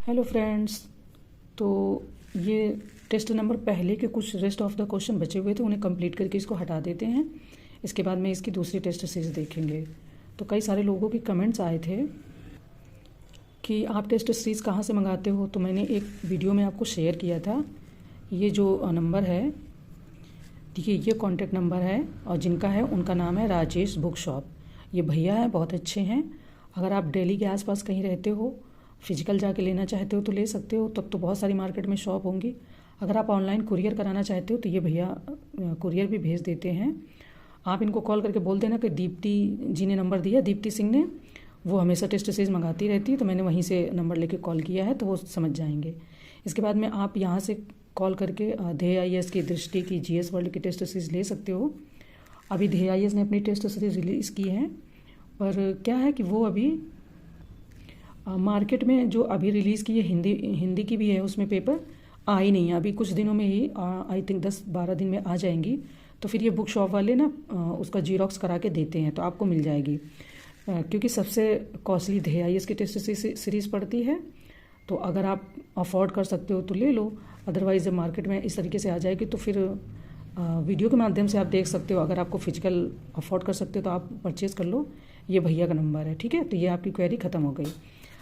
Hello friends. तो ये test number पहले के कुछ रेस्ट ऑफ द क्वेश्चन बचे हुए थे, उन्हें कंप्लीट करके इसको हटा देते हैं। इसके बाद में इसकी दूसरी टेस्ट सीरीज देखेंगे। तो कई सारे लोगों के कमेंट्स आए थे कि आप टेस्ट सीरीज़ कहाँ से मंगाते हो, तो मैंने एक वीडियो में आपको शेयर किया था। ये जो नंबर है, देखिए ये कॉन्टैक्ट नंबर है और जिनका है उनका नाम है राजेश बुक शॉप। ये भैया हैं, बहुत अच्छे हैं। अगर आप दिल्ली के आसपास कहीं रहते हो, फिजिकल जाके लेना चाहते हो तो ले सकते हो, तब तो बहुत सारी मार्केट में शॉप होंगी। अगर आप ऑनलाइन कुरियर कराना चाहते हो तो ये भैया कुरियर भी भेज देते हैं। आप इनको कॉल करके बोल देना कि दीप्ति जी ने नंबर दिया, दीप्ति सिंह ने, वो हमेशा टेस्ट सीरीज मंगाती रहती है, तो मैंने वहीं से नंबर लेके कॉल किया है, तो वो समझ जाएंगे। इसके बाद में आप यहाँ से कॉल करके ध्येय IAS की, दृष्टि की, GS वर्ल्ड की टेस्ट सीरीज ले सकते हो। अभी ध्येय IAS ने अपनी टेस्ट सीरीज रिलीज़ की है, पर क्या है कि वो अभी मार्केट में जो अभी रिलीज़ की है हिंदी की भी है, उसमें पेपर आई नहीं है। अभी कुछ दिनों में ही आई थिंक 10-12 दिन में आ जाएंगी। तो फिर ये बुक शॉप वाले ना उसका जीरोक्स करा के देते हैं, तो आपको मिल जाएगी। क्योंकि सबसे कॉस्टली ध्येय IAS की टेस्ट सीरीज़ पड़ती है, तो अगर आप अफोर्ड कर सकते हो तो ले लो। अदरवाइज़ मार्केट में इस तरीके से आ जाएगी, तो फिर वीडियो के माध्यम से आप देख सकते हो। अगर आपको फिजिकल अफोर्ड कर सकते हो तो आप परचेज़ कर लो। ये भैया का नंबर है, ठीक है। तो ये आपकी क्वेरी ख़त्म हो गई।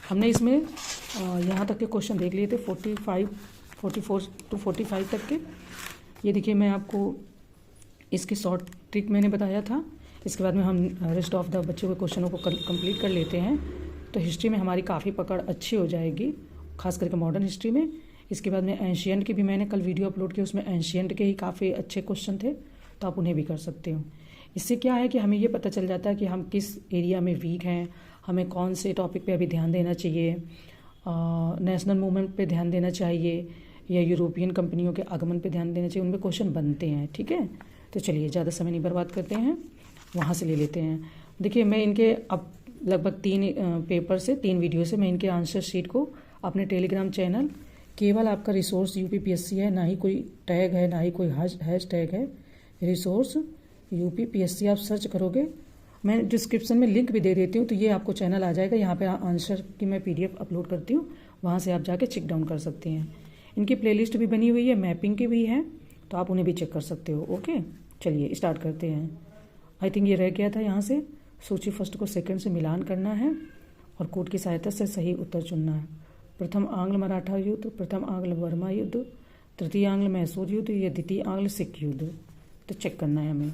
हमने इसमें यहाँ तक के क्वेश्चन देख लिए थे, 44 to 45 तक के। ये देखिए, मैं आपको इसकी शॉर्ट ट्रिक मैंने बताया था। इसके बाद में हम रेस्ट ऑफ द बचे हुए क्वेश्चनों को कंप्लीट कर लेते हैं, तो हिस्ट्री में हमारी काफ़ी पकड़ अच्छी हो जाएगी, खास करके मॉडर्न हिस्ट्री में। इसके बाद में एंशियंट की भी मैंने कल वीडियो अपलोड की, उसमें एंशियंट के ही काफ़ी अच्छे क्वेश्चन थे, तो आप उन्हें भी कर सकते हो। इससे क्या है कि हमें ये पता चल जाता है कि हम किस एरिया में वीक हैं, हमें कौन से टॉपिक पे अभी ध्यान देना चाहिए। नेशनल मूवमेंट पे ध्यान देना चाहिए या यूरोपियन कंपनियों के आगमन पे ध्यान देना चाहिए, उनमें क्वेश्चन बनते हैं, ठीक है। तो चलिए ज़्यादा समय नहीं बर्बाद करते हैं, वहाँ से ले लेते हैं। देखिए, मैं इनके अब लगभग 3 पेपर से 3 वीडियो से मैं इनके आंसर शीट को अपने टेलीग्राम चैनल, केवल आपका रिसोर्स UPPSC है, ना ही कोई टैग है, ना ही कोई हैश टैग है, रिसोर्स UPPSC आप सर्च करोगे, मैं डिस्क्रिप्शन में लिंक भी दे देती हूँ, तो ये आपको चैनल आ जाएगा। यहाँ पे आंसर की मैं PDF अपलोड करती हूँ, वहाँ से आप जाके चेक डाउन कर सकते हैं। इनकी प्लेलिस्ट भी बनी हुई है, मैपिंग की भी है, तो आप उन्हें भी चेक कर सकते हो। ओके, चलिए स्टार्ट करते हैं। आई थिंक ये रह गया था यहाँ से, सूची फर्स्ट को सेकंड से मिलान करना है और कोड की सहायता से सही उत्तर चुनना है। प्रथम आंग्ल मराठा युद्ध, प्रथम आंग्ल बर्मा युद्ध, तृतीय आंग्ल मैसूर युद्ध, या द्वितीय आंग्ल सिख युद्ध, तो चेक करना है हमें।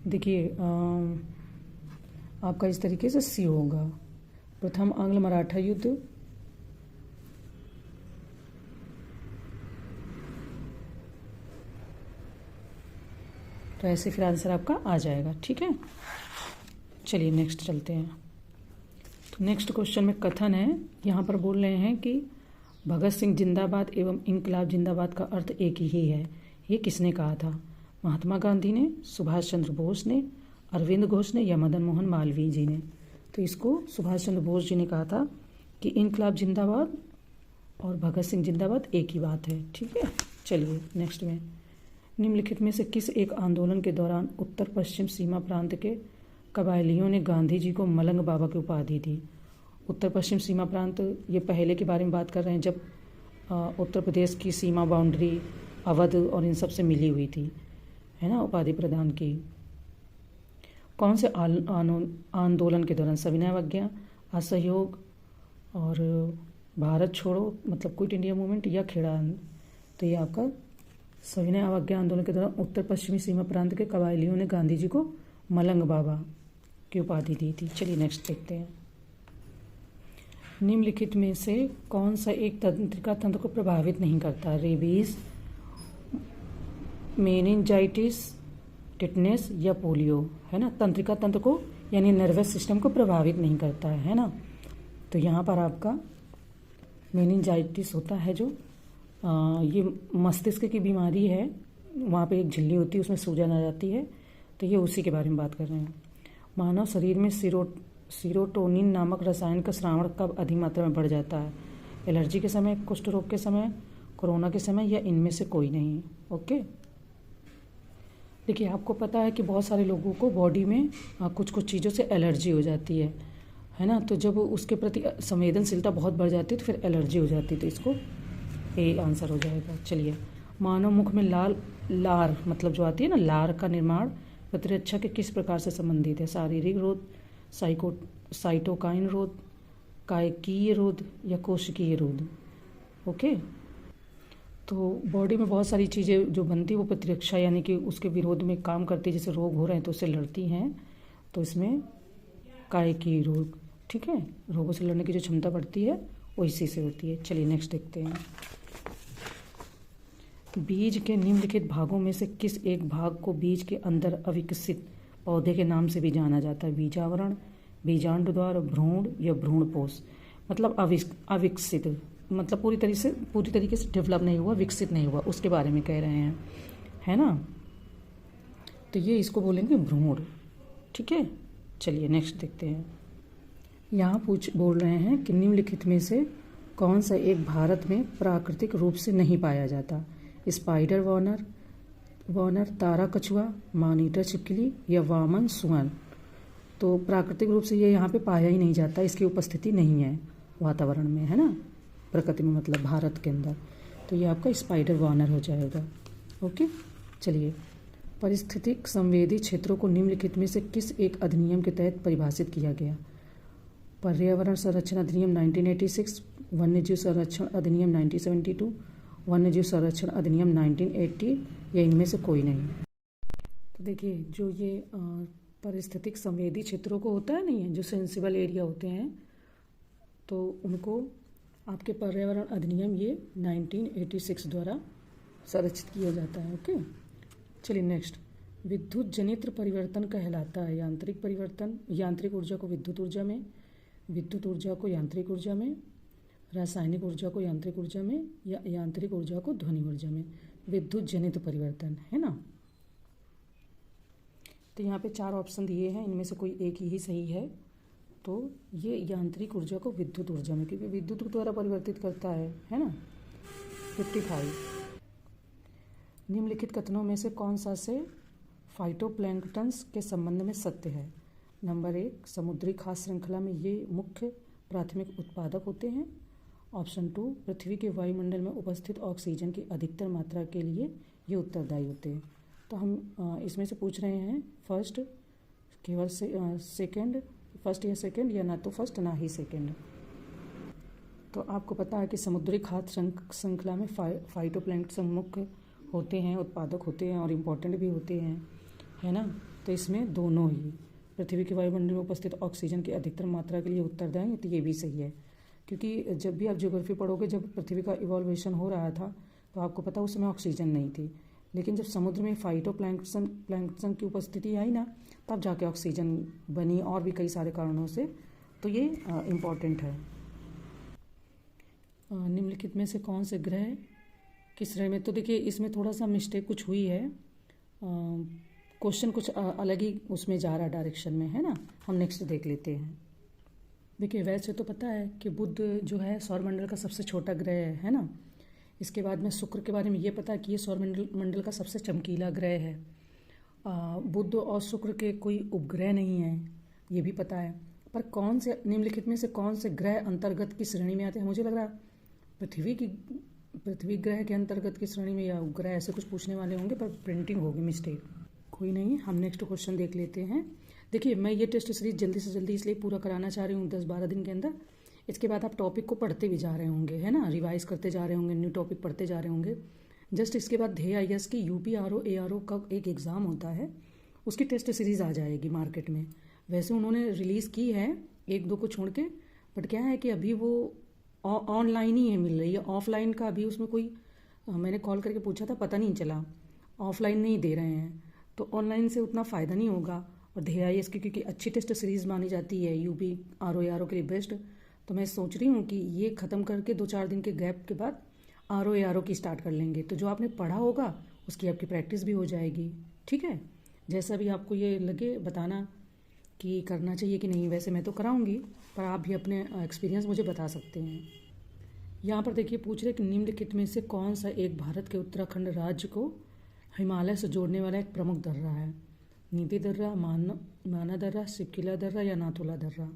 देखिए, आपका इस तरीके से C होगा। प्रथम आंग्ल मराठा युद्ध, तो ऐसे फिर आंसर आपका आ जाएगा, ठीक है। चलिए नेक्स्ट चलते हैं। तो नेक्स्ट क्वेश्चन में कथन है, यहाँ पर बोल रहे हैं कि भगत सिंह जिंदाबाद एवं इंकलाब जिंदाबाद का अर्थ एक ही है। ये किसने कहा था? महात्मा गांधी ने, सुभाष चंद्र बोस ने, अरविंद घोष ने, या मदन मोहन मालवीय जी ने? तो इसको सुभाष चंद्र बोस जी ने कहा था कि इंकलाब जिंदाबाद और भगत सिंह जिंदाबाद एक ही बात है, ठीक है। चलिए नेक्स्ट में, निम्नलिखित में से किस एक आंदोलन के दौरान उत्तर पश्चिम सीमा प्रांत के कबायलियों ने गांधी जी को मलंग बाबा की उपाधि दी? उत्तर पश्चिम सीमा प्रांत, ये पहले के बारे में बात कर रहे हैं, जब उत्तर प्रदेश की सीमा बाउंड्री अवध और इन सब से मिली हुई थी, है ना, उपाधि प्रदान की। कौन से आंदोलन के दौरान? सविनय अवज्ञा, असहयोग और भारत छोड़ो मतलब क्विट इंडिया मूवमेंट, या खेड़ा? तो ये आपका सविनय अवज्ञा आंदोलन के दौरान उत्तर पश्चिमी सीमा प्रांत के कबायलियों ने गांधी जी को मलंग बाबा की उपाधि दी थी। चलिए नेक्स्ट देखते हैं। निम्नलिखित में से कौन सा एक तंत्रिका तंत्र को प्रभावित नहीं करता? रेबीज, मेनिंजाइटिस, टिटनेस, या पोलियो? है ना, तंत्रिका तंत्र को यानी नर्वस सिस्टम को प्रभावित नहीं करता है ना। तो यहाँ पर आपका मेनिंजाइटिस होता है, जो ये मस्तिष्क की बीमारी है, वहाँ पे एक झिल्ली होती है, उसमें सूजन आ जाती है, तो ये उसी के बारे में बात कर रहे हैं। मानव शरीर में सीरोटोनिन नामक रसायन का स्रावण कब अधिक मात्रा में बढ़ जाता है? एलर्जी के समय, कुष्ठ रोग के समय, कोरोना के समय, या इनमें से कोई नहीं? ओके, देखिए आपको पता है कि बहुत सारे लोगों को बॉडी में कुछ कुछ चीज़ों से एलर्जी हो जाती है। है ना। तो जब उसके प्रति संवेदनशीलता बहुत बढ़ जाती है तो फिर एलर्जी हो जाती है, तो इसको ए आंसर हो जाएगा। चलिए, मानव मुख में लार मतलब जो आती है ना, लार का निर्माण प्रतिरक्षा के किस प्रकार से संबंधित है? शारीरिक रोध, साइटोकाइन रोध, कायकीय रोध या कोशिकीय रोध? ओके, तो बॉडी में बहुत सारी चीज़ें जो बनती है वो प्रतिरक्षा यानी कि उसके विरोध में काम करती है। जैसे रोग हो रहे हैं तो उससे लड़ती हैं, तो इसमें कायकीय रोग, ठीक है, रोगों से लड़ने की जो क्षमता बढ़ती है वो इसी से होती है। चलिए नेक्स्ट देखते हैं। बीज के निम्नलिखित भागों में से किस एक भाग को बीज के अंदर अविकसित पौधे के नाम से भी जाना जाता है? बीजावरण, बीजांड द्वार, भ्रूण या भ्रूणपोष? मतलब अविकसित मतलब पूरी तरीके से डेवलप नहीं हुआ, विकसित नहीं हुआ, उसके बारे में कह रहे हैं, है ना। तो ये इसको बोलेंगे भ्रूण, ठीक है। चलिए नेक्स्ट देखते हैं। यहाँ बोल रहे हैं कि निम्नलिखित में से कौन सा एक भारत में प्राकृतिक रूप से नहीं पाया जाता? स्पाइडर वॉनर, तारा कछुआ, मॉनिटर छिपकली या वामन सुअर? तो प्राकृतिक रूप से ये यहाँ पे पाया ही नहीं जाता, इसकी उपस्थिति नहीं है वातावरण में, है ना, प्रकृति में, मतलब भारत के अंदर। तो ये आपका स्पाइडर वॉनर हो जाएगा। ओके, चलिए। पारिस्थितिक संवेदी क्षेत्रों को निम्नलिखित में से किस एक अधिनियम के तहत परिभाषित किया गया? पर्यावरण संरक्षण अधिनियम 1986, वन्यजीव संरक्षण अधिनियम 1972, वन्यजीव संरक्षण अधिनियम 1980 या इनमें से कोई नहीं? तो देखिए, जो ये पारिस्थितिक संवेदी क्षेत्रों को होता है नहीं है, जो सेंसिबल एरिया होते हैं, तो उनको आपके पर्यावरण अधिनियम ये 1986 द्वारा संरक्षित किया जाता है। ओके, चलिए नेक्स्ट। विद्युत जनित्र परिवर्तन कहलाता है यांत्रिक परिवर्तन, यांत्रिक ऊर्जा को विद्युत ऊर्जा में, विद्युत ऊर्जा को यांत्रिक ऊर्जा में, रासायनिक ऊर्जा को यांत्रिक ऊर्जा में या यांत्रिक ऊर्जा को ध्वनि ऊर्जा में? विद्युत जनित परिवर्तन, है ना। तो यहाँ पे 4 ऑप्शन दिए हैं, इनमें से कोई एक ही सही है। तो ये यांत्रिक ऊर्जा को विद्युत ऊर्जा में, क्योंकि विद्युत द्वारा परिवर्तित करता है ना। 55। निम्नलिखित कथनों में से कौन सा से फाइटोप्लैंक्टन्स के संबंध में सत्य है? नंबर 1, समुद्री खाद्य श्रृंखला में ये मुख्य प्राथमिक उत्पादक होते हैं। ऑप्शन 2, पृथ्वी के वायुमंडल में उपस्थित ऑक्सीजन की अधिकतर मात्रा के लिए ये उत्तरदायी होते हैं। तो हम इसमें से पूछ रहे हैं फर्स्ट, केवल सेकेंड, फर्स्ट या सेकेंड, या ना तो फर्स्ट ना ही सेकेंड। तो आपको पता है कि समुद्री खाद्य श्रृंखला में फाइटोप्लैंक्टन मुख्य होते हैं, उत्पादक होते हैं और इम्पॉर्टेंट भी होते हैं, है ना। तो इसमें दोनों ही पृथ्वी के वायुमंडल में उपस्थित ऑक्सीजन की अधिकतर मात्रा के लिए उत्तरदायी है, तो ये भी सही है। क्योंकि जब भी आप ज्योग्राफी पढ़ोगे, जब पृथ्वी का इवॉल्वेशन हो रहा था तो आपको पता उस समय ऑक्सीजन नहीं थी, लेकिन जब समुद्र में प्लैंक्टन की उपस्थिति आई ना, तब जाके ऑक्सीजन बनी, और भी कई सारे कारणों से। तो ये इम्पॉर्टेंट है। निम्नलिखित में से कौन से ग्रह किस श्रेणी में? तो देखिए, इसमें थोड़ा सा मिस्टेक कुछ हुई है, क्वेश्चन कुछ अलग ही उसमें जा रहा डायरेक्शन में, है ना। हम नेक्स्ट देख लेते हैं। देखिए, वैसे तो पता है कि बुध जो है सौरमंडल का सबसे छोटा ग्रह है ना। इसके बाद में शुक्र के बारे में ये पता है कि ये सौरमंडल का सबसे चमकीला ग्रह है। बुध और शुक्र के कोई उपग्रह नहीं है, ये भी पता है। पर कौन से निम्नलिखित में से कौन से ग्रह अंतर्गत की श्रेणी में आते हैं? मुझे लग रहा है पृथ्वी ग्रह के अंतर्गत की श्रेणी में या उपग्रह, ऐसे कुछ पूछने वाले होंगे, पर प्रिंटिंग होगी मिस्टेक, कोई नहीं। हम नेक्स्ट क्वेश्चन देख लेते हैं। देखिए, मैं ये टेस्ट सीरीज जल्दी से जल्दी इसलिए पूरा कराना चाह रही हूँ 10-12 दिन के अंदर। इसके बाद आप टॉपिक को पढ़ते भी जा रहे होंगे, है ना, रिवाइज करते जा रहे होंगे, न्यू टॉपिक पढ़ते जा रहे होंगे। जस्ट इसके बाद AIS की UPRO ARO का एक एग्ज़ाम होता है, उसकी टेस्ट सीरीज़ आ जाएगी मार्केट में। वैसे उन्होंने रिलीज़ की है 1-2 को छोड़ के, बट क्या है कि अभी वो ऑनलाइन ही है, मिल रही है। ऑफलाइन का अभी उसमें कोई, मैंने कॉल करके पूछा था, पता नहीं चला, ऑफलाइन नहीं दे रहे हैं। तो ऑनलाइन से उतना फ़ायदा नहीं होगा। और AIS की क्योंकि अच्छी टेस्ट सीरीज़ मानी जाती है UPRO ARO के लिए बेस्ट, तो मैं सोच रही हूँ कि ये ख़त्म करके 2-4 दिन के गैप के बाद RO ARO की स्टार्ट कर लेंगे। तो जो आपने पढ़ा होगा उसकी आपकी प्रैक्टिस भी हो जाएगी, ठीक है। जैसा भी आपको ये लगे बताना कि करना चाहिए कि नहीं। वैसे मैं तो कराऊंगी, पर आप भी अपने एक्सपीरियंस मुझे बता सकते हैं। यहाँ पर देखिए, पूछ रहे कि निम्नलिखित में से कौन सा एक भारत के उत्तराखंड राज्य को हिमालय से जोड़ने वाला एक प्रमुख दर्रा है? नीति दर्रा, माना दर्रा, शिवकिला दर्रा या नाथुला दर्रा?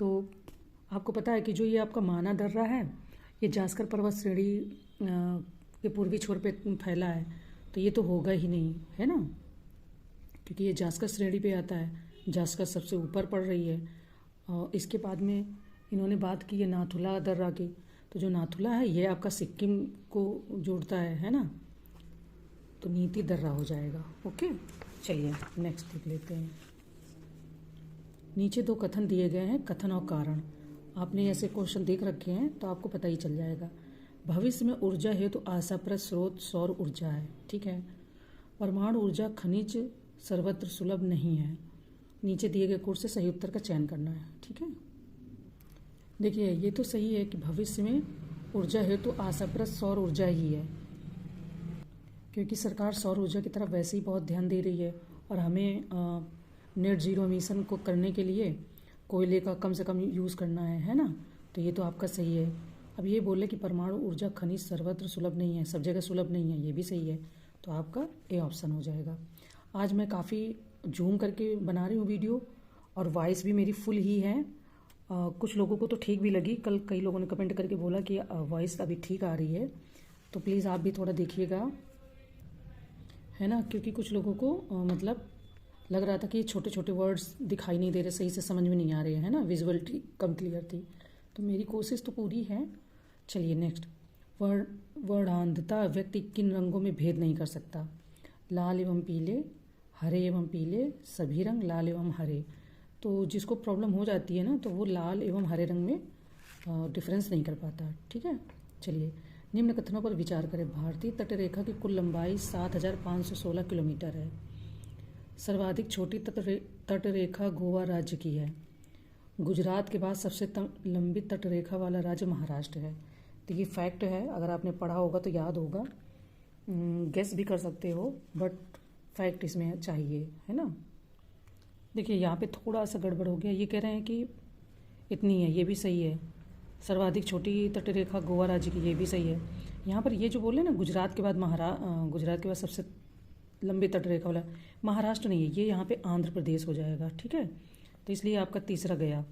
तो आपको पता है कि जो ये आपका माना दर्रा है, ये जास्कर पर्वत श्रेणी के पूर्वी छोर पे फैला है, तो ये तो होगा ही नहीं, है ना, क्योंकि ये जास्कर श्रेणी पे आता है। जास्कर सबसे ऊपर पड़ रही है। और इसके बाद में इन्होंने बात की है नाथुला दर्रा की, तो जो नाथुला है ये आपका सिक्किम को जोड़ता है ना, तो नीति दर्रा हो जाएगा। ओके, चलिए नेक्स्ट देख लेते हैं। नीचे 2 कथन दिए गए हैं, कथन और कारण। आपने ऐसे क्वेश्चन देख रखे हैं तो आपको पता ही चल जाएगा। भविष्य में ऊर्जा है तो आशाप्रद स्रोत सौर ऊर्जा है, ठीक है। परमाणु ऊर्जा खनिज सर्वत्र सुलभ नहीं है। नीचे दिए गए कोर्स से सही उत्तर का चयन करना है, ठीक है। देखिए ये तो सही है कि भविष्य में ऊर्जा है तो आशाप्रद सौर ऊर्जा ही है, क्योंकि सरकार सौर ऊर्जा की तरफ वैसे ही बहुत ध्यान दे रही है और हमें नेट जीरो एमिशन को करने के लिए कोयले का कम से कम यूज़ करना है ना, तो ये तो आपका सही है। अब ये बोले कि परमाणु ऊर्जा खनिज सर्वत्र सुलभ नहीं है, सब जगह सुलभ नहीं है, ये भी सही है, तो आपका ए ऑप्शन हो जाएगा। आज मैं काफ़ी जूम करके बना रही हूँ वीडियो और वॉइस भी मेरी फुल ही है। कुछ लोगों को तो ठीक भी लगी, कल कई लोगों ने कमेंट करके बोला कि वॉइस अभी ठीक आ रही है, तो प्लीज़ आप भी थोड़ा देखिएगा, है ना, क्योंकि कुछ लोगों को मतलब लग रहा था कि छोटे छोटे वर्ड्स दिखाई नहीं दे रहे, सही से समझ में नहीं आ रहे हैं, है ना, विजुअलिटी कम क्लियर थी, तो मेरी कोशिश तो पूरी है। चलिए नेक्स्ट। वर्णांधता व्यक्ति किन रंगों में भेद नहीं कर सकता? लाल एवं पीले, हरे एवं पीले, सभी रंग लाल एवं हरे। तो जिसको प्रॉब्लम हो जाती है ना, तो वो लाल एवं हरे रंग में डिफरेंस नहीं कर पाता, ठीक है। चलिए निम्न कथनों पर विचार करें। भारतीय तटरेखा की कुल लंबाई 7,516 किलोमीटर है। सर्वाधिक छोटी तटरेखा गोवा राज्य की है। गुजरात के बाद सबसे लंबी तटरेखा वाला राज्य महाराष्ट्र है। तो ये फैक्ट है, अगर आपने पढ़ा होगा तो याद होगा, गेस भी कर सकते हो, बट फैक्ट इसमें चाहिए, है ना। देखिए यहाँ पे थोड़ा सा गड़बड़ हो गया, ये कह रहे हैं कि इतनी है, ये भी सही है। सर्वाधिक छोटी तटरेखा गोवा राज्य की, ये भी सही है। यहाँ पर ये जो बोले ना गुजरात के बाद गुजरात के बाद सबसे लंबी तटरेखा वाला महाराष्ट्र नहीं है, ये यहाँ पे आंध्र प्रदेश हो जाएगा, ठीक है। तो इसलिए आपका तीसरा गया,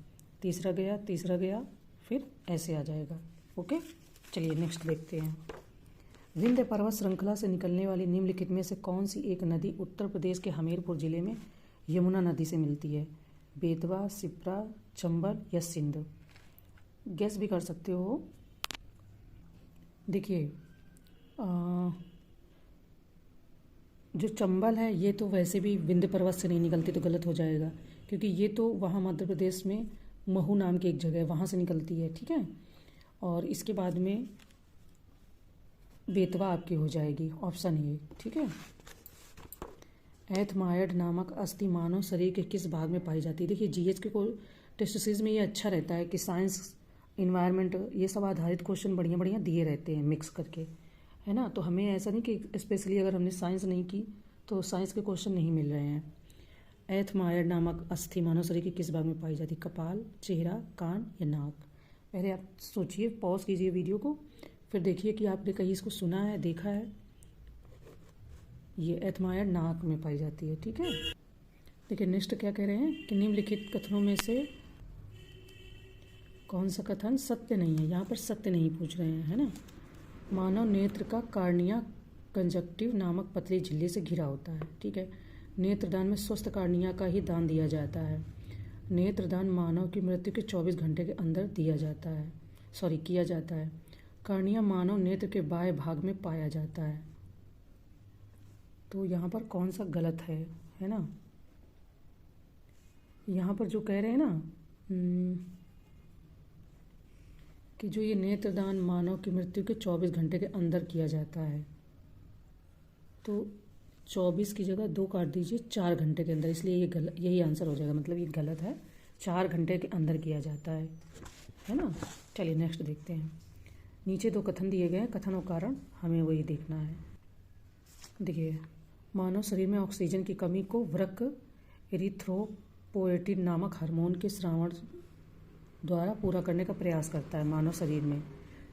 तीसरा गया, तीसरा गया, फिर ऐसे आ जाएगा। ओके, चलिए नेक्स्ट देखते हैं। विंध्य पर्वत श्रृंखला से निकलने वाली निम्नलिखित में से कौन सी एक नदी उत्तर प्रदेश के हमीरपुर जिले में यमुना नदी से मिलती है? बेतवा, शिप्रा, चंबल या सिंध? गेस भी कर सकते हो। देखिए जो चंबल है ये तो वैसे भी विंध्य पर्वत से नहीं निकलती, तो गलत हो जाएगा, क्योंकि ये तो वहाँ मध्य प्रदेश में महू नाम की एक जगह है, वहाँ से निकलती है, ठीक है। और इसके बाद में बेतवा आपकी हो जाएगी, ऑप्शन ए, ठीक है। एथमायड नामक अस्थि मानव शरीर के किस भाग में पाई जाती है? देखिए जीएच के टेस्ट सीरीज में ये अच्छा रहता है कि साइंस, इन्वायरमेंट, ये सब आधारित क्वेश्चन बढ़िया बढ़िया दिए रहते हैं मिक्स करके, है ना। तो हमें ऐसा नहीं कि स्पेशली अगर हमने साइंस नहीं की तो साइंस के क्वेश्चन नहीं मिल रहे हैं। एथमायड नामक अस्थि मानव शरीर के किस भाग में पाई जाती है? कपाल, चेहरा, कान या नाक? पहले आप सोचिए, पॉज कीजिए वीडियो को, फिर देखिए कि आपने कहीं इसको सुना है, देखा है। ये एथमायड नाक में पाई जाती है, ठीक है। देखिए नेक्स्ट क्या कह रहे हैं कि निम्नलिखित कथनों में से कौन सा कथन सत्य नहीं है? यहाँ पर सत्य नहीं पूछ रहे हैं, है ना। मानव नेत्र का कार्निया कंजक्टिव नामक पतली झिल्ली से घिरा होता है, ठीक है। नेत्रदान में स्वस्थ कार्निया का ही दान दिया जाता है। नेत्रदान मानव की मृत्यु के 24 घंटे के अंदर किया जाता है। कार्निया मानव नेत्र के बाएं भाग में पाया जाता है। तो यहाँ पर कौन सा गलत है ना। यहाँ पर जो कह रहे हैं ना कि जो ये नेत्रदान मानव की मृत्यु के 24 घंटे के अंदर किया जाता है, तो 24 की जगह 2 काट दीजिए, 4 घंटे के अंदर, इसलिए ये यही आंसर हो जाएगा, मतलब ये गलत है। 4 घंटे के अंदर किया जाता है ना। चलिए नेक्स्ट देखते हैं। नीचे 2 कथन दिए गए हैं, कथन और कारण हमें वही देखना है। देखिए, मानव शरीर में ऑक्सीजन की कमी को वृक्क एरिथ्रोपोएटिन नामक हार्मोन के स्रावण द्वारा पूरा करने का प्रयास करता है मानव शरीर में,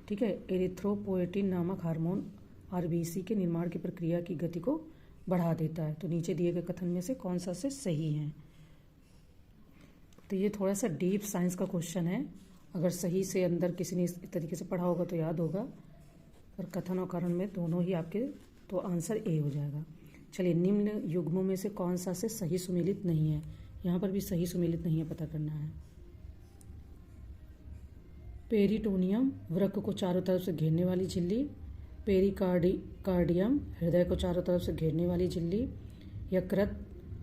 ठीक है। एरिथ्रोपोएटिन नामक हार्मोन आरबीसी के निर्माण की प्रक्रिया की गति को बढ़ा देता है। तो नीचे दिए गए कथन में से कौन सा से सही है? तो ये थोड़ा सा डीप साइंस का क्वेश्चन है, अगर सही से अंदर किसी ने इस तरीके से पढ़ा होगा तो याद होगा, और कथन और कारण में दोनों ही आपके, तो आंसर ए हो जाएगा। चलिए, निम्न युग्मों में से कौन सा से सही सुमेलित नहीं है, यहाँ पर भी सही सुमेलित नहीं है पता करना है। पेरिटोनियम वृक्क को चारों तरफ से घेरने वाली झिल्ली, पेरिकार्डियम हृदय को चारों तरफ से घेरने वाली झिल्ली, यकृत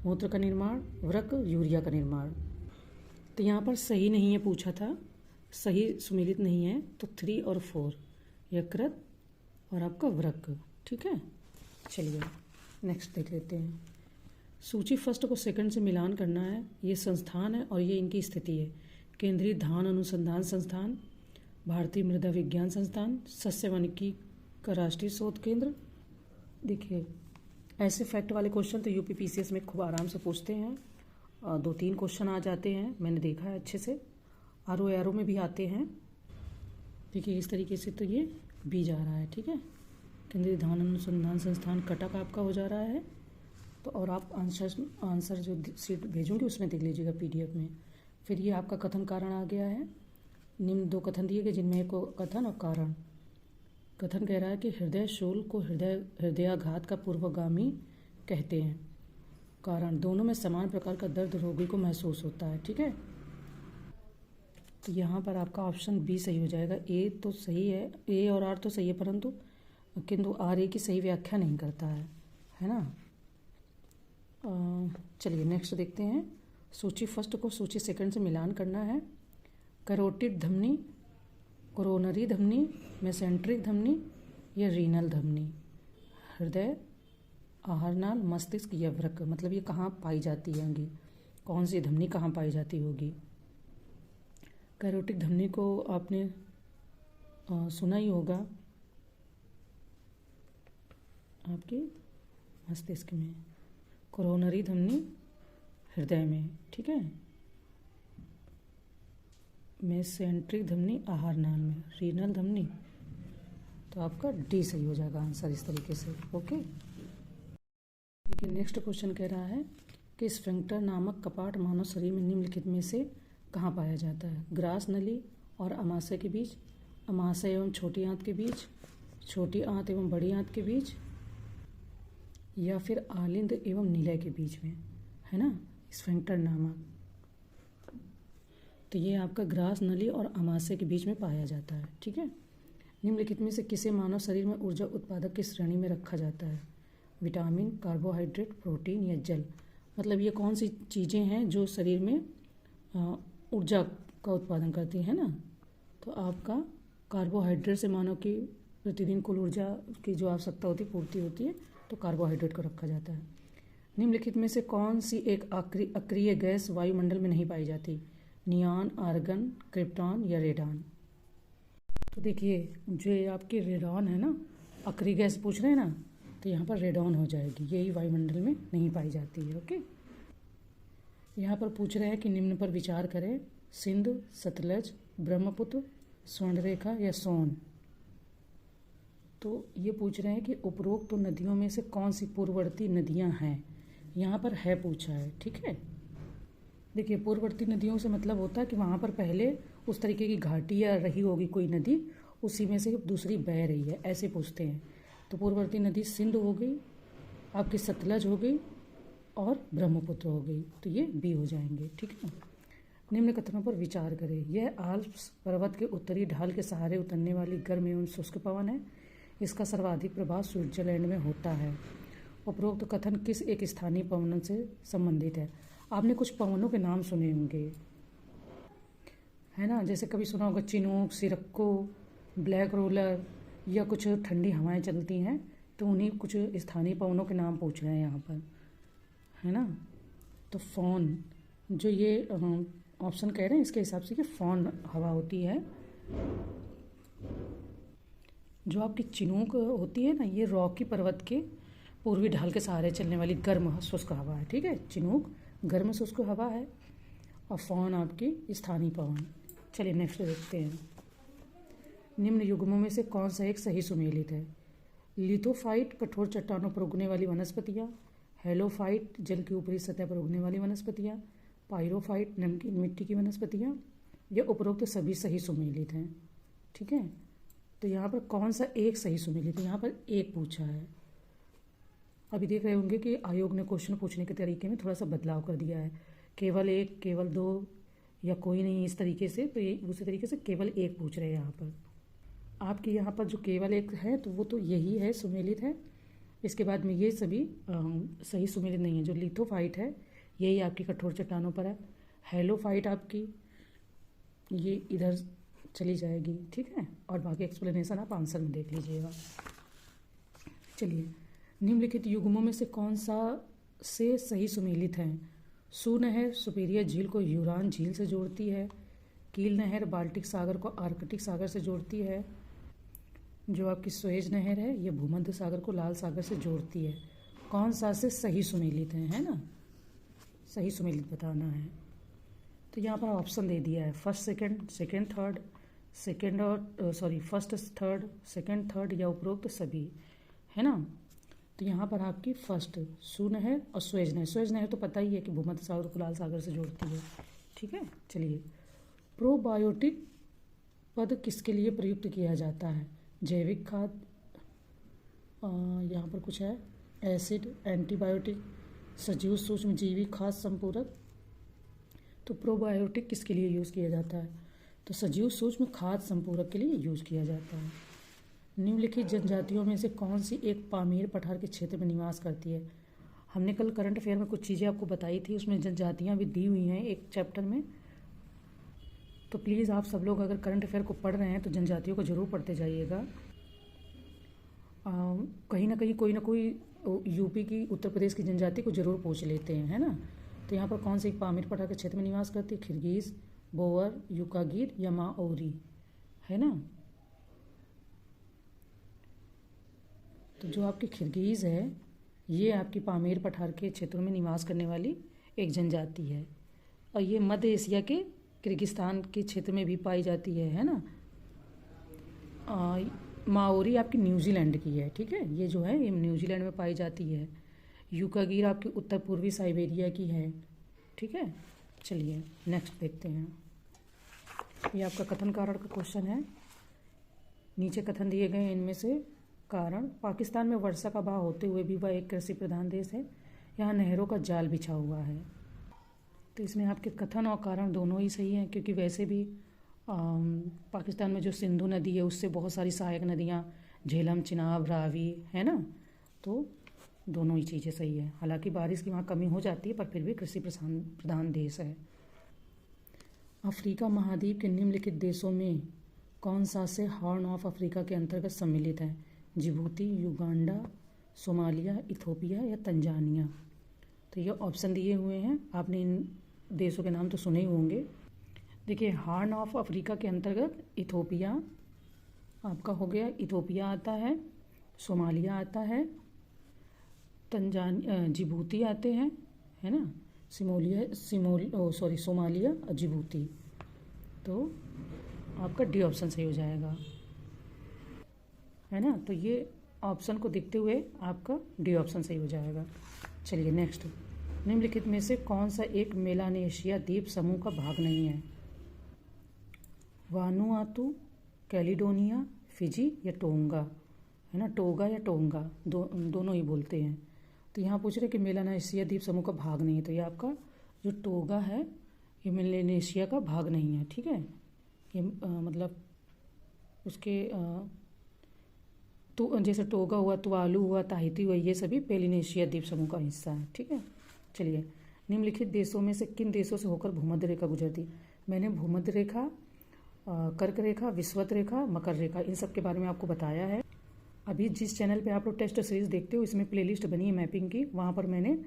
मूत्र का निर्माण, वृक्क यूरिया का निर्माण। तो यहाँ पर सही नहीं है पूछा था, सही सुमेलित नहीं है, तो 3 और 4 यकृत और आपका वृक्क। ठीक है, चलिए नेक्स्ट देख लेते हैं। सूची फर्स्ट को सेकंड से मिलान करना है। ये संस्थान है और ये इनकी स्थिति है। केंद्रीय धान अनुसंधान संस्थान, भारतीय मृदा विज्ञान संस्थान, सस्य वानिकी का राष्ट्रीय शोध केंद्र। देखिए, ऐसे फैक्ट वाले क्वेश्चन तो यूपी पीसीएस में खूब आराम से पूछते हैं, 2-3 क्वेश्चन आ जाते हैं, मैंने देखा है अच्छे से। आरओ में भी आते हैं। देखिए इस तरीके से, तो ये बी जा रहा है। ठीक है, केंद्रीय धान अनुसंधान संस्थान कटक आपका हो जा रहा है। तो और आप आंसर जो सीट भेजूंगी उसमें देख लीजिएगा पीडीएफ में। फिर ये आपका कथन कारण आ गया है। निम्न 2 कथन दिए गए जिनमें एक कथन और कारण। कथन कह रहा है कि हृदय शूल को हृदयाघात का पूर्वगामी कहते हैं। कारण, दोनों में समान प्रकार का दर्द रोगी को महसूस होता है। ठीक है, तो यहाँ पर आपका ऑप्शन बी सही हो जाएगा। ए तो सही है, ए और आर तो सही है, किंतु आर ए की सही व्याख्या नहीं करता है ना। चलिए नेक्स्ट देखते हैं। सूची फर्स्ट को सूची सेकंड से मिलान करना है। कैरोटिड धमनी, कोरोनरी धमनी, मेसेंट्रिक धमनी या रीनल धमनी, हृदय, आहारनाल, मस्तिष्क या वृक्क। मतलब ये कहाँ पाई जाती होंगी, कौन सी धमनी कहाँ पाई जाती होगी। कैरोटिक धमनी को आपने सुना ही होगा, आपके मस्तिष्क में। कोरोनरी धमनी हृदय में। ठीक है, मेसेंट्रिक धमनी आहारनाल में, रीनल धमनी, तो आपका डी सही हो जाएगा आंसर इस तरीके से। ओके, देखिए नेक्स्ट क्वेश्चन कह रहा है कि स्फिंक्टर नामक कपाट मानव शरीर में निम्नलिखित में से कहाँ पाया जाता है। ग्रास नली और अमाशय के बीच, अमाशय एवं छोटी आंत के बीच, छोटी आंत एवं बड़ी आंत के बीच, या फिर आलिंद एवं निलय के बीच में, है ना, स्फिंक्टर नामक। तो ये आपका ग्रास नली और अमाशय के बीच में पाया जाता है। ठीक है, निम्नलिखित में से किसे मानव शरीर में ऊर्जा उत्पादक की श्रेणी में रखा जाता है। विटामिन, कार्बोहाइड्रेट, प्रोटीन या जल। मतलब ये कौन सी चीज़ें हैं जो शरीर में ऊर्जा का उत्पादन करती है ना। तो आपका कार्बोहाइड्रेट से मानव की प्रतिदिन कुल ऊर्जा की जो आवश्यकता होती है पूर्ति होती है, तो कार्बोहाइड्रेट को रखा जाता है। निम्नलिखित में से कौन सी एक अक्रिय गैस वायुमंडल में नहीं पाई जाती। नियॉन, आर्गन, क्रिप्टॉन या रेडॉन। तो देखिए, जो ये आपकी रेडॉन है ना, अक्रिय गैस पूछ रहे हैं ना, तो यहाँ पर रेडॉन हो जाएगी, यही वायुमंडल में नहीं पाई जाती है। ओके, यहाँ पर पूछ रहे हैं कि निम्न पर विचार करें। सिंध, सतलज, ब्रह्मपुत्र, स्वर्णरेखा या सोन। तो ये पूछ रहे हैं कि उपरोक्त तो नदियों में से कौन सी पूर्ववर्ती नदियाँ हैं। यहाँ पर है पूछा है। ठीक है, देखिए पूर्ववर्ती नदियों से मतलब होता है कि वहाँ पर पहले उस तरीके की घाटी या रही होगी कोई नदी, उसी में से दूसरी बह रही है, ऐसे पूछते हैं। तो पूर्ववर्ती नदी सिंध हो गई, आपकी सतलज हो गई और ब्रह्मपुत्र हो गई, तो ये बी हो जाएंगे। ठीक है, निम्न कथनों पर विचार करें। यह आल्प्स पर्वत के उत्तरी ढाल के सहारे उतरने वाली गर्म एवं शुष्क पवन है। इसका सर्वाधिक प्रभाव स्विट्जरलैंड में होता है। उपरोक्त कथन किस एक स्थानीय पवन से संबंधित है। आपने कुछ पवनों के नाम सुने होंगे, है ना, जैसे कभी सुना होगा चिनूक, सिरक्को, ब्लैक रोलर, या कुछ ठंडी हवाएं चलती हैं, तो उन्हीं कुछ स्थानीय पवनों के नाम पूछ रहे हैं यहाँ पर, है ना। तो फॉन, जो ये ऑप्शन कह रहे हैं इसके हिसाब से कि फॉन हवा होती है। जो आपकी चिनूक होती है ना, ये रॉकी पर्वत के पूर्वी ढाल के सहारे चलने वाली गर्म शुष्क हवा है। ठीक है, चिनूक गर्म शुष्क हवा है और फॉन आपकी स्थानीय पवन। चलिए नेक्स्ट देखते हैं। निम्न युग्मों में से कौन सा एक सही सुमेलित है। लिथोफाइट, कठोर चट्टानों पर उगने वाली वनस्पतियाँ। हेलोफाइट, जल की ऊपरी सतह पर उगने वाली वनस्पतियाँ। पायरोफाइट नमकीन मिट्टी की वनस्पतियाँ, ये उपरोक्त सभी सही सुमेलित हैं। ठीक है, तो यहाँ पर कौन सा एक सही सुमेलित है, यहाँ पर एक पूछा है। अभी देख रहे होंगे कि आयोग ने क्वेश्चन पूछने के तरीके में थोड़ा सा बदलाव कर दिया है, केवल एक, केवल दो या कोई नहीं, इस तरीके से। तो ये उसी तरीके से केवल एक पूछ रहे हैं यहाँ पर। आपके यहाँ पर जो केवल एक है तो वो तो यही है, सुमेलित है। इसके बाद में ये सभी सही सुमेलित नहीं है। जो लिथोफाइट है यही आपकी कठोर चट्टानों पर है। हेलोफाइट आपकी ये इधर चली जाएगी। ठीक है, और बाकी एक्सप्लेनेशन आप आंसर में देख लीजिएगा। चलिए, निम्नलिखित युग्मों में से कौन सा से सही सुमेलित हैं? सू नहर सुपीरियर झील को यूरान झील से जोड़ती है। कील नहर बाल्टिक सागर को आर्कटिक सागर से जोड़ती है। जो आपकी स्वेज नहर है ये भूमध्य सागर को लाल सागर से जोड़ती है। कौन सा से सही सुमेलित है ना? सही सुमेलित बताना है। तो यहाँ पर ऑप्शन दे दिया है, first second, second third, second और फर्स्ट थर्ड, सेकंड थर्ड या उपरोक्त सभी, है ना। तो यहाँ पर आपकी फर्स्ट सू नहर और स्वेज नहर। स्वेज नहर तो पता ही है कि भूमध्य सागर को लाल सागर से जोड़ती है। ठीक है, चलिए, प्रोबायोटिक पद किसके लिए प्रयुक्त किया जाता है? जैविक खाद, यहाँ पर कुछ है, एसिड, एंटीबायोटिक, सजीव सूक्ष्म जीवी खाद संपूरक। तो प्रोबायोटिक किसके लिए यूज़ किया जाता है? तो सजीव सूक्ष्म खाद संपूरक के लिए यूज़ किया जाता है। निम्नलिखित जनजातियों में से कौन सी एक पामीर पठार के क्षेत्र में निवास करती है? हमने कल करंट अफेयर में कुछ चीज़ें आपको बताई थी, उसमें जनजातियाँ भी दी हुई हैं एक चैप्टर में। तो प्लीज़ आप सब लोग अगर करंट अफेयर को पढ़ रहे हैं तो जनजातियों को ज़रूर पढ़ते जाइएगा। कहीं ना कहीं कोई ना कोई यूपी की, उत्तर प्रदेश की जनजाति को ज़रूर पूछ लेते हैं, है ना। तो यहाँ पर कौन सी एक पामीर पठार के क्षेत्र में निवास करती है? खिरगीज, बोअर, युकागीर या माओरी, है ना। तो जो आपकी खिरगीज है ये आपकी पामीर पठार के क्षेत्रों में निवास करने वाली एक जनजाति है, और ये मध्य एशिया के किर्गिस्तान के क्षेत्र में भी पाई जाती है ना। माओरी आपकी न्यूजीलैंड की है। ठीक है, ये जो है ये न्यूजीलैंड में पाई जाती है। युकागीर आपकी उत्तर पूर्वी साइबेरिया की है। ठीक है, चलिए नेक्स्ट देखते हैं। ये आपका कथन कारण का क्वेश्चन है। नीचे कथन दिए गए इनमें से कारण। पाकिस्तान में वर्षा का बहाव होते हुए भी वह एक कृषि प्रधान देश है। यहाँ नहरों का जाल बिछा हुआ है। तो इसमें आपके कथन और कारण दोनों ही सही हैं, क्योंकि वैसे भी पाकिस्तान में जो सिंधु नदी है उससे बहुत सारी सहायक नदियाँ, झेलम, चिनाब, रावी, है ना। तो दोनों ही चीज़ें सही है। हालांकि बारिश की वहाँ कमी हो जाती है, पर फिर भी कृषि प्रधान देश है। अफ्रीका महाद्वीप के निम्नलिखित देशों में कौन सा से हॉर्न ऑफ अफ्रीका के अंतर्गत सम्मिलित है? जिबूती, युगांडा, सोमालिया, इथोपिया या तंजानिया। तो ये ऑप्शन दिए हुए हैं, आपने इन देशों के नाम तो सुने ही होंगे। देखिए, हॉर्न ऑफ अफ्रीका के अंतर्गत इथोपिया आपका हो गया, इथोपिया आता है, सोमालिया आता है, जिबूती आते हैं, है ना, सोमालिया और जिबूती। तो आपका डी ऑप्शन सही हो जाएगा, है ना। तो ये ऑप्शन को देखते हुए आपका डी ऑप्शन सही हो जाएगा। चलिए नेक्स्ट, निम्नलिखित में से कौन सा एक मेलानेशिया द्वीप समूह का भाग नहीं है? वानुआतू, कैलिडोनिया, फिजी या टोंगा, है ना। टोगा या टोंगा दोनों ही बोलते हैं। तो यहाँ पूछ रहे कि मेलानेशिया द्वीप समूह का भाग नहीं है। तो ये आपका जो टोगा है ये मेलानेशिया का भाग नहीं है। ठीक है, ये मतलब उसके तो जैसे टोगा हुआ, तुवालू हुआ, ताहिती हुआ, ये सभी पेलिनेशिया द्वीप समूह का हिस्सा है। ठीक है, चलिए, निम्नलिखित देशों में से किन देशों से होकर भूमध्य रेखा गुजरती? मैंने भूमध्य रेखा, कर्क रेखा, विषुवत रेखा, मकर रेखा, इन सब के बारे में आपको बताया है। अभी जिस चैनल पे आप लोग टेस्ट सीरीज देखते हो इसमें प्लेलिस्ट बनी है मैपिंग की, वहाँ पर मैंने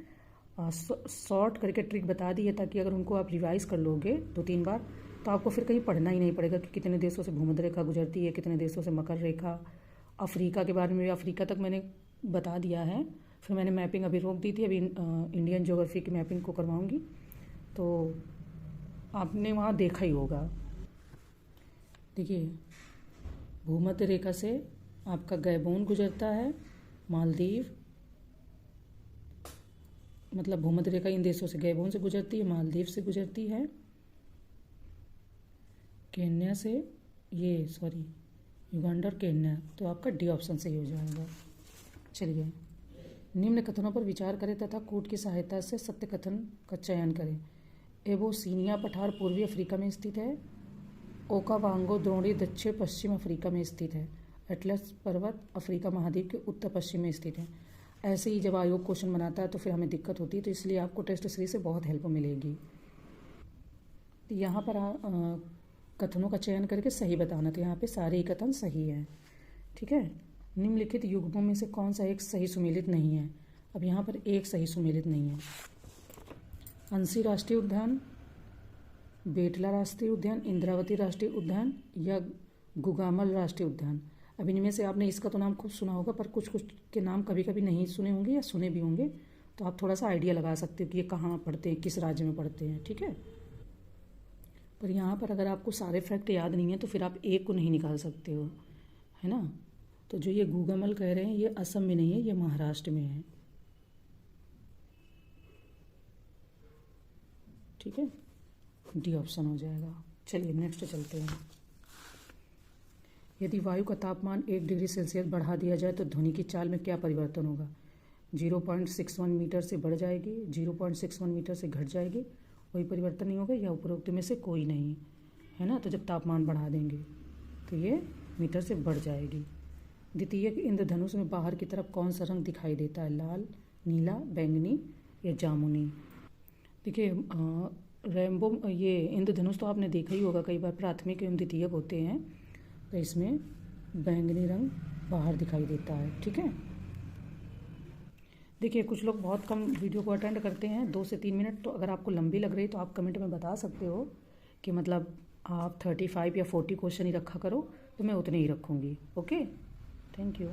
शॉर्ट करके ट्रिक बता दी है, ताकि अगर उनको आप रिवाइज कर लोगे 2-3 बार तो आपको फिर कहीं पढ़ना ही नहीं पड़ेगा कि कितने देशों से भूमध्य रेखा गुजरती है, कितने देशों से मकर रेखा। अफ्रीका के बारे में, अफ्रीका तक मैंने बता दिया है। फिर मैंने मैपिंग अभी रोक दी थी, अभी इंडियन ज्योग्राफी की मैपिंग को करवाऊंगी, तो आपने वहाँ देखा ही होगा। देखिए, भूमध्य रेखा से आपका गैबोन गुजरता है, मालदीव, मतलब भूमध्य रेखा इन देशों से, गैबोन से गुजरती है, मालदीव से गुजरती है, केन्या से, ये सॉरी युगांडा और केन्या। तो आपका डी ऑप्शन सही हो जाएगा। चलिए, निम्न कथनों पर विचार करें तथा कूट की सहायता से सत्य कथन का चयन करें। एबोसीनिया पठार पूर्वी अफ्रीका में स्थित है। ओकावांगो द्रोणी दक्षिण पश्चिम अफ्रीका में स्थित है। एटलस पर्वत अफ्रीका महाद्वीप के उत्तर पश्चिम में स्थित है। ऐसे ही जब आयोग क्वेश्चन बनाता है तो फिर हमें दिक्कत होती है, तो इसलिए आपको टेस्ट सीरीज से बहुत हेल्प मिलेगी। तो यहाँ पर कथनों का चयन करके सही बताना, तो यहाँ पे सारे ही कथन सही हैं। ठीक है। निम्नलिखित युग्मों में से कौन सा एक सही सुमेलित नहीं है? अब यहाँ पर एक सही सुमेलित नहीं है। अंशी राष्ट्रीय उद्यान, बेटला राष्ट्रीय उद्यान, इंद्रावती राष्ट्रीय उद्यान या गुगामल राष्ट्रीय उद्यान। अब इनमें से आपने इसका तो नाम खूब सुना होगा, पर कुछ कुछ के नाम कभी कभी नहीं सुने होंगे या सुने भी होंगे, तो आप थोड़ा सा आइडिया लगा सकते हो कि ये कहाँ पढ़ते हैं, किस राज्य में पढ़ते हैं। ठीक है। पर यहाँ पर अगर आपको सारे फैक्ट याद नहीं है तो फिर आप एक को नहीं निकाल सकते हो, है ना। तो जो ये गुगामल कह रहे हैं ये असम में नहीं है, ये महाराष्ट्र में है। ठीक है, डी ऑप्शन हो जाएगा। चलिए नेक्स्ट चलते हैं। यदि वायु का तापमान 1 डिग्री सेल्सियस बढ़ा दिया जाए तो ध्वनि की चाल में क्या परिवर्तन होगा? 0.61 मीटर से बढ़ जाएगी, 0.61 मीटर से घट जाएगी, कोई परिवर्तन नहीं होगा, या उपरोक्त में से कोई नहीं, है ना। तो जब तापमान बढ़ा देंगे तो ये मीटर से बढ़ जाएगी। द्वितीय इंद्रधनुष में बाहर की तरफ कौन सा रंग दिखाई देता है? लाल, नीला, बैंगनी या जामुनी? देखिए रेनबो, ये इंद्रधनुष तो आपने देखा ही होगा कई बार, प्राथमिक एवं द्वितीयक होते हैं, तो इसमें बैंगनी रंग बाहर दिखाई देता है। ठीक है। देखिए कुछ लोग बहुत कम वीडियो को अटेंड करते हैं, 2 से 3 मिनट, तो अगर आपको लंबी लग रही तो आप कमेंट में बता सकते हो कि मतलब आप 35 या 40 क्वेश्चन ही रखा करो, तो मैं उतने ही रखूँगी। Okay, thank you.